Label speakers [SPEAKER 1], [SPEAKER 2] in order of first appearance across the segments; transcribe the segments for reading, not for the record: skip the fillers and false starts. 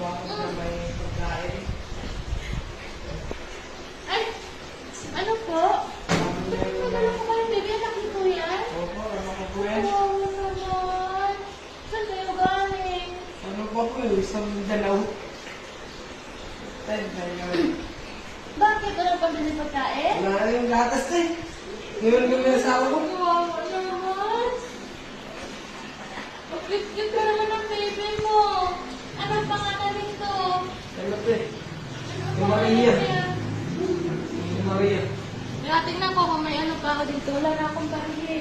[SPEAKER 1] ako na may pagkain.
[SPEAKER 2] Ay, ano po? Ba't nagdala ko kayo, baby? Anak niyo po yan?
[SPEAKER 1] Opo, ano ko po yan?
[SPEAKER 2] Oo naman. Saan kayo galing?
[SPEAKER 1] Ano ba po eh? Isang dalaw. Ted, ngayon.
[SPEAKER 2] Bakit? Walang pambili pagkain?
[SPEAKER 1] Wala na yung gatas na eh. Ngayon kami asawa ko.
[SPEAKER 2] Wow, naman. Mag-cute ka naman ng baby mo. Anong pangalan nito?
[SPEAKER 1] Ano po eh?
[SPEAKER 2] Anong
[SPEAKER 1] Yung
[SPEAKER 2] pangalan
[SPEAKER 1] Maria.
[SPEAKER 2] niya?
[SPEAKER 1] Si Maria.
[SPEAKER 2] Kaya tingnan ko kung may ano pa ako dito. Wala na akong parihi.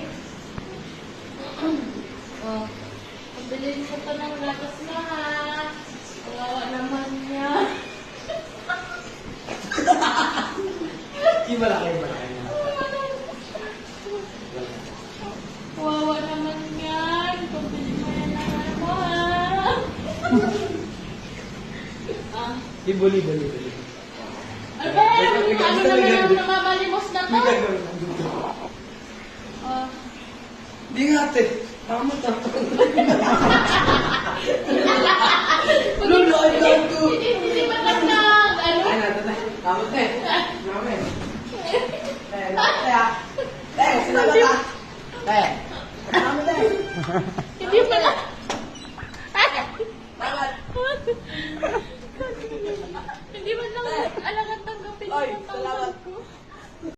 [SPEAKER 2] Oh. Pagbilin ko pa ng gatas na ha. Kawawa naman niya.
[SPEAKER 1] Yung malaki ba na?
[SPEAKER 2] Kawawa naman yan. Pagbilin mo yan ng ano ha. Ah.
[SPEAKER 1] Ibuli.
[SPEAKER 2] Ano ba yan? Ano naman ang namamalimos na to?
[SPEAKER 1] Hindi gagawin ang dugo.
[SPEAKER 2] Oh.
[SPEAKER 1] Di nga ate. Tama. Lolo, ay lang ko.
[SPEAKER 2] Hindi ba nag-nag? Ano?
[SPEAKER 1] Ay, nato na. Tama te. Tama eh. Sinabi ka. Tama te.
[SPEAKER 2] Hindi ba na?
[SPEAKER 1] Tama.
[SPEAKER 2] Hindi ba lang alangan tanggapin
[SPEAKER 1] Oy,
[SPEAKER 2] yung
[SPEAKER 1] salamat.
[SPEAKER 2] tawag ko?